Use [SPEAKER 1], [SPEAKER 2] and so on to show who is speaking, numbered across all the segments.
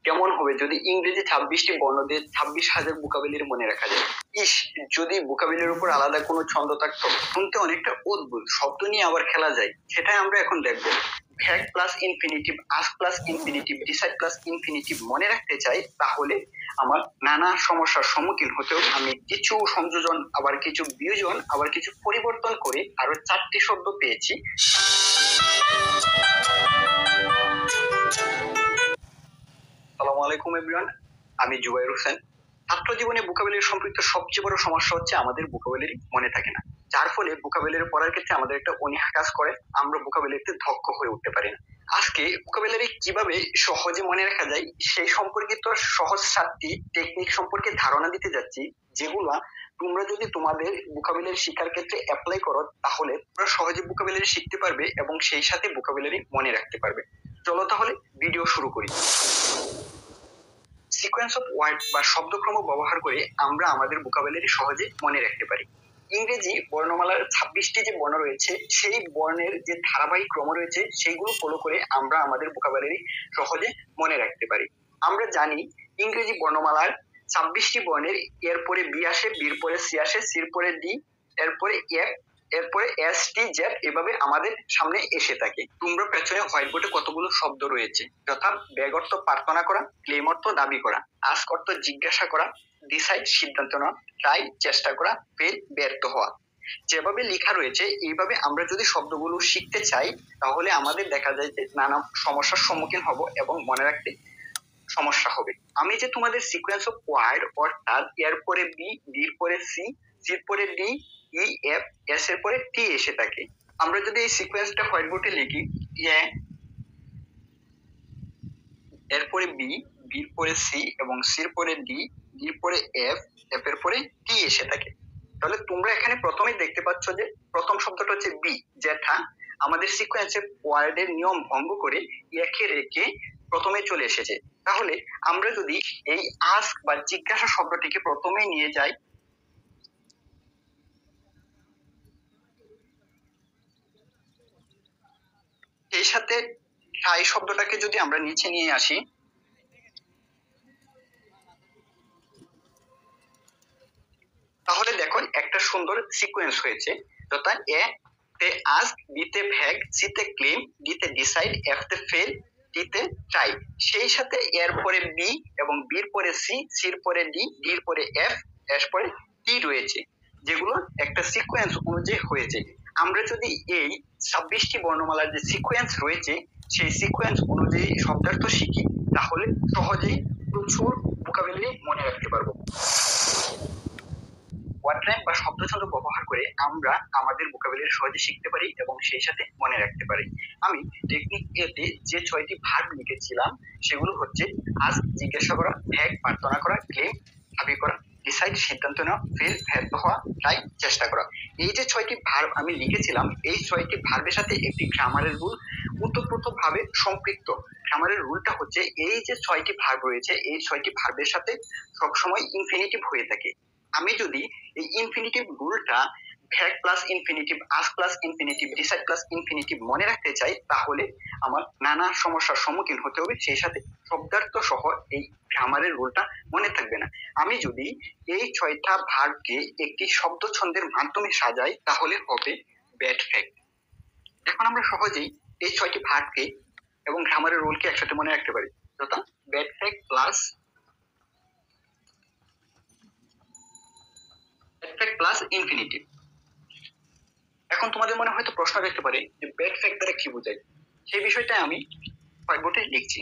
[SPEAKER 1] কেমন হবে যদি ইংরেজি 26টি বর্ণ দিয়ে 26,000 ভোকাবুলারি মনে রাখা যায়। ইস, যদি ভোকাবুলারির উপর আলাদা কোনো ছন্দ থাকতো। শুনতে অনেকটা অদ্ভুত, শব্দ নিয়ে আবার খেলা যায়, সেটাই আমরা এখন দেখবো। ভ্যাগ plus infinitive, ask plus infinitive, decide plus infinitive মনে রাখতে চাই, তাহলে আমার নানা সমস্যার সম্মুখীন হতেও আমি কিছু সংযোজন, আবার কিছু বিয়োজন, আবার কিছু পরিবর্তন করে আরো 4টি শব্দ পেয়েছি। আসসালামু আলাইকুম এভরিওয়ান, আমি জুবাইর হোসেন। ছাত্র জীবনে ভোকাবুলারি সম্পৃক্ত সবচেয়ে বড় সমস্যা হচ্ছে আমাদের ভোকাবুলারি মনে থাকে না, যার ফলে ভোকাবুলারি পড়ার ক্ষেত্রে আমাদের একটা অনীহা কাজ করে, আমরা ভোকাবুলারিতে দক্ষ হয়ে উঠতে পারি না। আজকে ভোকাবুলারি কিভাবে সহজে মনে রাখা যায় সেই সম্পর্কিত সহজ 7টি টেকনিক সম্পর্কে ধারণা দিতে যাচ্ছি, যেগুলা তোমরা যদি তোমাদের ভোকাবুলারি শিক্ষার ক্ষেত্রে অ্যাপ্লাই করো, তাহলে তোমরা সহজে ভোকাবুলারি শিখতে পারবে এবং সেই সাথে ভোকাবুলারি মনে রাখতে পারবে। চলো তাহলে ভিডিও শুরু করি। সিকোয়েন্স অফ ওয়ার্ড বা শব্দক্রম ব্যবহার করে আমরা আমাদের ভোকাবুলারি সহজে মনে রাখতে পারি। ইংরেজি বর্ণমালার 26টি যে বর্ণ রয়েছে, সেই বর্ণের যে ধারাবাহিক ক্রম রয়েছে সেইগুলো ফলো করে আমরা আমাদের ভোকাবুলারি সহজে মনে রাখতে পারি। আমরা জানি ইংরেজি বর্ণমালার 26টি বর্ণের এরপরে বি আসে, বির পরে সি আসে, সির পরে ডি, এরপরে এফ, এরপরে এস টি জেড, এভাবে আমাদের সামনে এসে থাকে। তোমরা পেছনে হোয়াইট বোর্ডে কতগুলো শব্দ রয়েছে, যথা ব্যাগ অর্থ প্রার্থনা করা, ক্লেম অর্থ দাবি করা, আস্ক অর্থ জিজ্ঞাসা করা, ডিসাইড সিদ্ধান্ত নেওয়া, ট্রাই চেষ্টা করা, ফেল ব্যর্থ হওয়া। যেভাবে লেখা রয়েছে এইভাবে আমরা যদি শব্দগুলো শিখতে চাই, তাহলে আমাদের দেখা যায় যে নানা সমস্যার সম্মুখীন হব এবং মনে রাখতে সমস্যা হবে। আমি যে তোমাদের সিকোয়েন্স অফ ওয়ার্ড অর্থাৎ এর পরে বি, বির পরে সি, সির পরে ডি, ই, এফ, এস এর পরে টি এসে থাকে। আমরা যদি এই সিকোয়েন্সটা হোয়াইট বোর্ডে লিখি, এরপরে বি, বির পরে সি এবং সির পরে ডি, ডির পরে এফ, এফ এর পরে টি এসে থাকে। তাহলে তোমরা এখানে প্রথমেই দেখতে পাচ্ছ যে প্রথম শব্দটা হচ্ছে বি, যেটা আমাদের সিকোয়েন্সে ওয়ার্ডের নিয়ম ভঙ্গ করে একে রেখে প্রথমে চলে এসেছে। তাহলে আমরা যদি এই আস্ক বা জিজ্ঞাসা শব্দটিকে প্রথমেই নিয়ে যাই, এই সাথে ট্রাই শব্দটাকে যদি আমরা নিচে নিয়ে আসি, তাহলে দেখো একটা সুন্দর সিকোয়েন্স হয়েছে, যথা এ তে আস্ক, বি তে ভ্যাগ, সি তে ক্লেম, ডি তে ডিসাইড, এফ তে ফেল, টি তে ট্রাই। সেই সাথে এর পরে বি এবং বির পরে সি, সির পরে ডি, ডির পরে এফ, এস পরে টি রয়েছে, যেগুলো একটা সিকোয়েন্স অনুযায়ী হয়েছে। আমরা যদি এই 26টি বর্ণমালার যে সিকোয়েন্স রয়েছে সেই সিকোয়েন্স অনুযায়ী শব্দার্থ শিখি, তাহলে সহজেই প্রচুর ভোকাবুলারি মনে রাখতে পারবো। ওয়ার্ড রাইম বা শব্দছন্দ ব্যবহার করে আমরা আমাদের ভোকাবুলারি সহজে শিখতে পারি এবং সেই সাথে মনে রাখতে পারি। আমি টেকনিক এ তে যে 6টি ভার্ব লিখেছিলাম সেগুলো হচ্ছে আস্ক জিজ্ঞাসা করা, ভ্যাগ প্রার্থনা করা, ক্লেম দাবি করা, ডিসাইড সিদ্ধান্ত নেওয়া, ফেল ব্যর্থ হওয়া, ট্রাই চেষ্টা করা। এই যে 6টি ভার্ব আমি লিখেছিলাম, এই 6টি ভার্বের সাথে একটি গ্রামারের রুল ওতপ্রোতভাবে সম্পৃক্ত। গ্রামারের রুলটা হচ্ছে এই যে 6টি ভার্ব রয়েছে, এই 6টি ভার্বের সাথে সবসময় ইনফিনিটিভ হয়ে থাকে। আমি যদি এই ইনফিনিটিভ রুলটা ভ্যাগ plus infinitive, ask plus infinitive, decide plus infinitive মনে রাখতে চাই, তাহলে আমার নানা সমস্যার সম্মুখীন হতে হবে, সেই সাথে শব্দার্থ সহ এই গ্রামারের রুলটা মনে থাকবে না। আমি যদি এই 6টা ভার্বকে একটি শব্দ ছন্দের মাধ্যমে সাজাই, তাহলে হবে ব্যাড ফ্যাক্ট। এখন আমরা সহজেই এই 6টি ভার্বকে এবং গ্রামারের রুলকে একসাথে মনে রাখতে পারি, যথা bad fact plus plus infinitive. এখন তোমাদের মনে হয়তো প্রশ্ন দেখতে পারে যে ব্যাড ফ্যাক্ট দ্বারা কি বোঝায়, সেই বিষয়টা আমি হোয়াইট বোর্ডে লিখছি।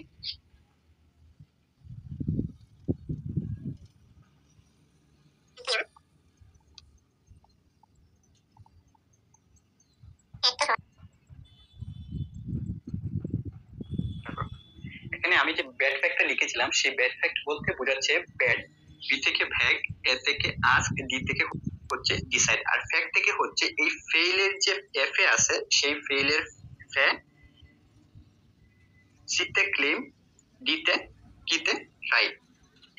[SPEAKER 1] এখানে আমি যে ব্যাড ফ্যাক্টটা লিখেছিলাম, সেই ব্যাড ফ্যাক্ট বলতে বোঝাচ্ছে ব্যাড, বি থেকে ভ্যাগ, এ থেকে আস্ক, ডি থেকে হচ্ছে ডিসাইড, আর ফ্যাক্ট থেকে হচ্ছে এই ফেইলের যে এফ এ আছে সেই ফেইলের ফে, সি তে ক্লেম, ডি তে কি তে ট্রাই।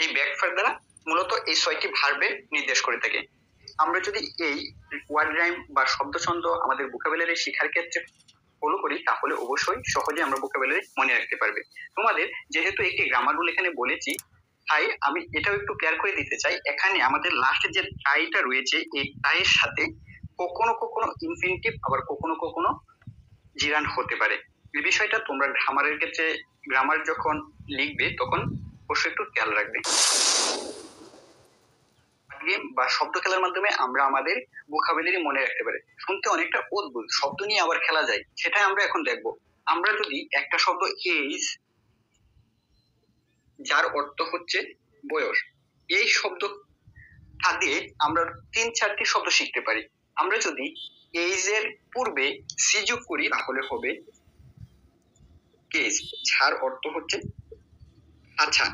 [SPEAKER 1] এই ব্যাড ফ্যাক্ট দ্বারা মূলত এই 6টি ভার্বে নির্দেশ করে থাকে। আমরা যদি এই ওয়ার্ড রাইম বা শব্দছন্দ আমাদের ভোকাবুলারি শেখার ক্ষেত্রে ফলো করি তাহলে অবশ্যই সহজে আমরা ভোকাবুলারি মনে রাখতে পারবে। তোমাদের যেহেতু একটি গ্রামার রুল এখানে বলেছি, তাই আমি এটাও একটু ক্লিয়ার করে দিতে চাই। এখানে আমাদের লাস্টে যে টাইটা রয়েছে, এই টাইয়ের সাথে কখনো কখনো ইনফিনিটিভ আবার কখনো কখনো জিরান্ড হতে পারে। এই বিষয়টা তোমরা গ্রামারের ক্ষেত্রে গ্রামার যখন লিখবে তখন অবশ্যই একটু খেয়াল রাখবে। গেম বা শব্দ খেলার মাধ্যমে আমরা আমাদের ভোকাবুলারি মনে রাখতে পারি। শুনতে অনেকটা অদ্ভুত, শব্দ নিয়ে আবার খেলা যায়, সেটাই আমরা এখন দেখব। আমরা যদি একটা শব্দ এজ, যার অর্থ হচ্ছে বয়স, এই শব্দ দিয়ে আমরা 3-4টি শব্দ শিখতে পারি। আমরা যদি এজ এর পূর্বে সি যোগ করি তাহলে হবে কেজ, যার অর্থ হচ্ছে আচ্ছা।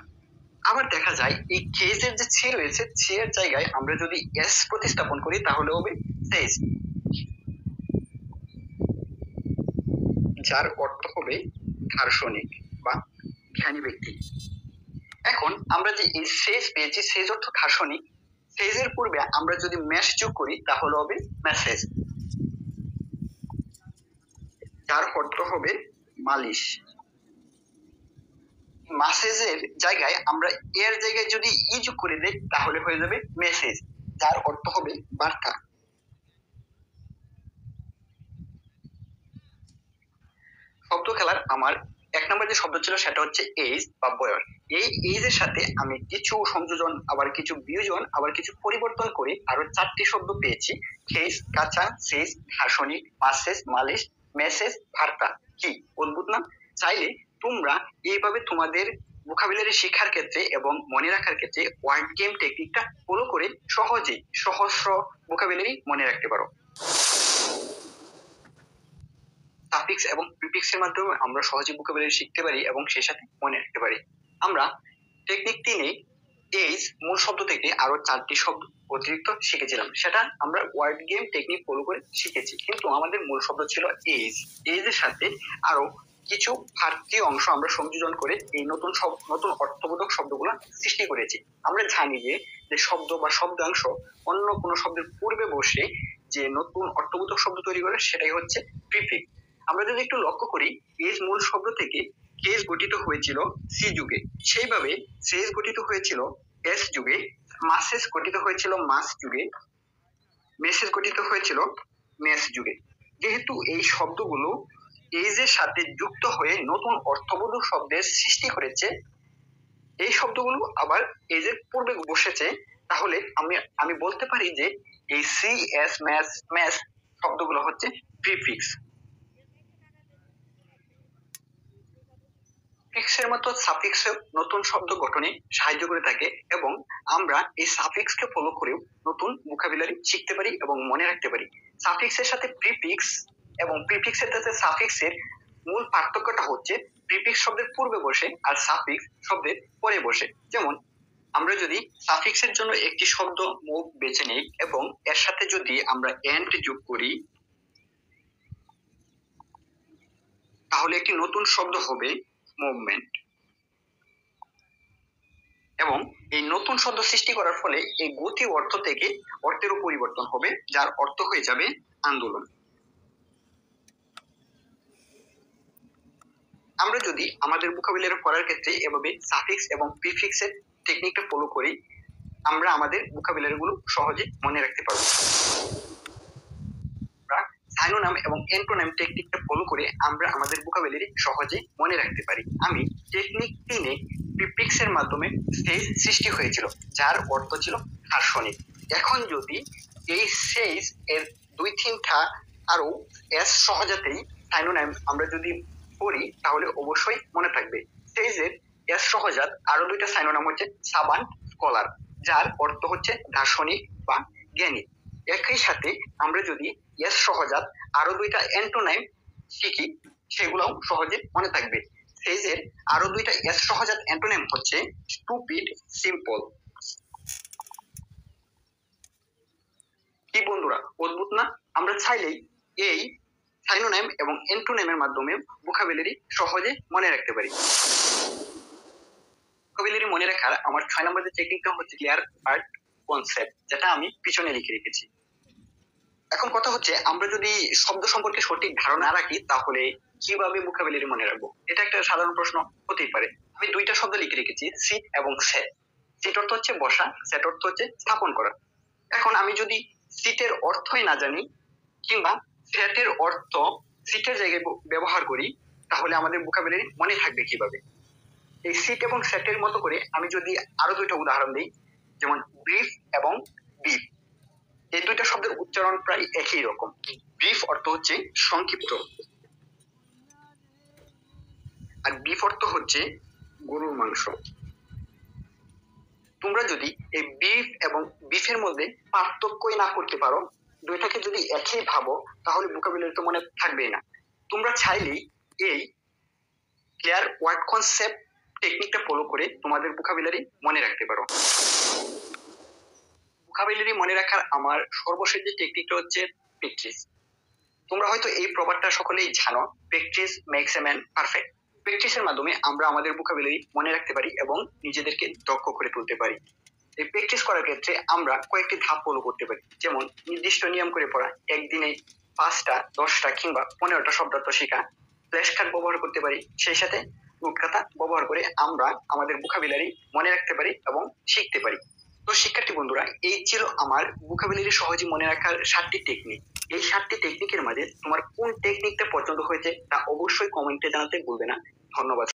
[SPEAKER 1] আবার দেখা যায় এই কেজের যে ছি রয়েছে, ছি এর জায়গায় আমরা যদি এস প্রতিস্থাপন করি তাহলে হবে সেজ, যার অর্থ হবে দার্শনিক বা জ্ঞানী ব্যক্তি। এখন আমরা যে এই সেজ পেয়েছি, সেজ অর্থ দার্শনিক, সেজের পূর্বে আমরা যদি ম্যাশ যোগ করি তাহলে হবে মেসেজ, যার অর্থ হবে মালিশ। মেসেজের জায়গায় আমরা এর জায়গায় যদি ই যোগ করে দেই তাহলে হয়ে যাবে মেসেজ, যার অর্থ হবে বার্তা। শব্দ খেলার আমার 1 নম্বর যে শব্দ ছিল সেটা হচ্ছে এজ বা বয়স। এই এজের সাথে আমি কিছু সংযোজন, আবার কিছু বিয়োজন, আবার কিছু পরিবর্তন করে আরো 4টি শব্দ পেয়েছি। খেস, কাঁচা, সেজ, দার্শনিক, মাসেজ, মালিশ, মেসেজ, বার্তা। কি অদ্ভুত না? চাইলে তোমরা এইভাবে তোমাদের ভোকাবুলারি শেখার ক্ষেত্রে এবং মনে রাখার ক্ষেত্রে ওয়ার্ড গেম টেকনিকটা ফলো করে সহজেই সহস্র ভোকাবুলারি মনে রাখতে পারো। সাফিক্স এবং প্রিফিক্স এর মাধ্যমে আমরা সহজে ভোকাবুলারি শিখতে পারি এবং সেই সাথে মনে রাখতে পারি। আমরা টেকনিক 3-এ এজ মূল শব্দ থেকে আরো 4টি শব্দ অতিরিক্ত শিখেছিলাম, সেটা আমরা ওয়ার্ড গেম টেকনিক ফলো করে শিখেছি। কিন্তু আমাদের মূল শব্দ ছিল এজ, এজের সাথে আরো কিছু বাড়তি অংশ আমরা সংযোজন করে এই নতুন নতুন অর্থবোধক শব্দগুলো সৃষ্টি করেছি। আমরা জানি যে শব্দ বা শব্দাংশ অন্য কোনো শব্দের পূর্বে বসে যে নতুন অর্থবোধক শব্দ তৈরি করে সেটাই হচ্ছে প্রিফিক্স। আমরা যদি একটু লক্ষ্য করি, এজ মূল শব্দ থেকে কেস গঠিত হয়েছিল সি যুগে, সেইভাবে সেজ গঠিত হয়েছিল এস যুগে, মাসেস গঠিত হয়েছিল মাস যুগে, মেসেজ গঠিত হয়েছিল মেস যুগে। যেহেতু এই শব্দগুলো এজের সাথে যুক্ত হয়ে নতুন অর্থবোধক শব্দের সৃষ্টি করেছে, এই শব্দগুলো আবার এজের পূর্বে বসেছে, তাহলে আমি বলতে পারি যে এই সি এস ম্যাস ম্যাস শব্দগুলো হচ্ছে প্রিফিক্স। প্রিফিক্সের মতো সাফিক্স নতুন শব্দ গঠনে সাহায্য করে থাকে এবং আমরা এই সাফিক্সকে ফলো করেও নতুন ভোকাবুলারি শিখতে পারি এবং মনে রাখতে পারি। সাফিক্সের সাথে প্রিফিক্স এবং প্রিফিক্সের সাথে সাফিক্সের মূল পার্থক্যটা হচ্ছে প্রিফিক্স শব্দের পূর্বে বসে আর সাফিক্স শব্দের পরে বসে। যেমন আমরা যদি সাফিক্সের জন্য একটি শব্দ মুভ বেছে নেই এবং এর সাথে যদি আমরা এন্ড যোগ করি তাহলে একটি নতুন শব্দ হবে মুভমেন্ট, এবং এই নতুন শব্দ সৃষ্টি করার ফলে এই গতি অর্থ থেকে অর্থেরও পরিবর্তন হবে, যার অর্থ হয়ে যাবে আন্দোলন। আমরা যদি আমাদের ভোকাবুলারি পড়ার ক্ষেত্রে এভাবে সাফিক্স এবং প্রিফিক্সের টেকনিকটা ফলো করি, আমরা আমাদের ভোকাবুলারি গুলো সহজে মনে রাখতে পারবো। সাইনোনিম এবং এন্টোনিম টেকনিকটা ফলো করে আমরা আমাদের ভোকাবুলারি সহজে মনে রাখতে পারি। আমি টেকনিক 3-এ প্রিফিক্সের মাধ্যমে সেজ সৃষ্টি হয়েছিল, যার অর্থ ছিল দার্শনিক। এখন যদি এই সেজ এর 2-3টা আরো এস সহজাতেই সাইনোনিম আমরা যদি পড়ি তাহলে অবশ্যই মনে থাকবে। সেজের এস সহজাত আরো 2টা সাইনোনিম হচ্ছে সাবান্ট, স্কলার, যার অর্থ হচ্ছে দার্শনিক বা জ্ঞানী। একই সাথে আমরা যদি এস সহজাত আরো 2টা অ্যান্টোনাইম শিখি সেগুলোও সহজে মনে থাকবে। সেজের আরো 2টা এস সহজাত অ্যান্টোনিম হচ্ছে স্টুপিড, সিম্পল। কি বন্ধুরা, অদ্ভুত না? আমরা চাইলেই এই সাইনোনিম এবং অ্যান্টোনিমের মাধ্যমে ভোকাবুলারি সহজে মনে রাখতে পারি। ভোকাবুলারি মনে রাখার আমার 6 নম্বর যে টেকনিকটা হচ্ছে ক্লিয়ার ওয়ার্ড কনসেপ্ট, যেটা আমি পিছনে লিখে রেখেছি। এখন কথা হচ্ছে আমরা যদি শব্দ সম্পর্কে সঠিক ধারণা রাখি তাহলে কিভাবে ভোকাবুলারি মনে রাখবো? এটা একটা সাধারণ প্রশ্ন হতেই পারে। আমি দুইটা শব্দ লিখে রেখেছি, সিট এবং সেট। সিট অর্থ হচ্ছে বসা, সেট অর্থ হচ্ছে স্থাপন করা। এখন আমি যদি সিটের অর্থই না জানি কিংবা সেটের অর্থ সিটের জায়গায় ব্যবহার করি তাহলে আমাদের ভোকাবুলারি মনে থাকবে কিভাবে? এই সিট এবং সেটের মতো করে আমি যদি আরো দুইটা উদাহরণ দিই, যেমন ব্রিফ এবং বিফ, এই দুইটা শব্দের উচ্চারণ প্রায় একই রকম। ব্রিফ অর্থ হচ্ছে সংক্ষিপ্ত, আর বিফ অর্থ হচ্ছে গরুর মাংস। তোমরা যদি এই বিফ এবং বিফের মধ্যে পার্থক্যই না করতে পারো, দুইটাকে যদি একই ভাবো, তাহলে ভোকাবুলারি তো মনে থাকবেই না। তোমরা চাইলেই এই ক্লিয়ার ওয়ার্ড কনসেপ্ট টেকনিকটা ফলো করে তোমাদের ভোকাবুলারি মনে রাখতে পারো। ভোকাবুলারি মনে রাখার আমার সর্বশেষ যে টেকনিকটা হচ্ছে প্র্যাকটিস। তোমরা হয়তো এই প্রবাদটা সকলেই জানো, practice makes a man perfect. প্র্যাকটিসের মাধ্যমে আমরা আমাদের ভোকাবুলারি মনে রাখতে পারি এবং নিজেদেরকে দক্ষ করে তুলতে পারি। এই প্র্যাকটিস করার ক্ষেত্রে আমরা কয়েকটি ধাপ ফলো করতে পারি, যেমন নির্দিষ্ট নিয়ম করে পড়া, একদিনে 5টা 10টা কিংবা 15টা শব্দার্থ শেখা, ফ্ল্যাশ কার্ড ব্যবহার করতে পারি, সেই সাথে নোট খাতা ব্যবহার করে আমরা আমাদের ভোকাবুলারি মনে রাখতে পারি এবং শিখতে পারি। তো শিক্ষার্থী বন্ধুরা, এই ছিল আমার ভোকাবুলারি সহজে মনে রাখার 7টি টেকনিক। এই 7টি টেকনিকের মাঝে তোমার কোন টেকনিকটা পছন্দ হয়েছে তা অবশ্যই কমেন্টে জানাতে ভুলবে না। ধন্যবাদ।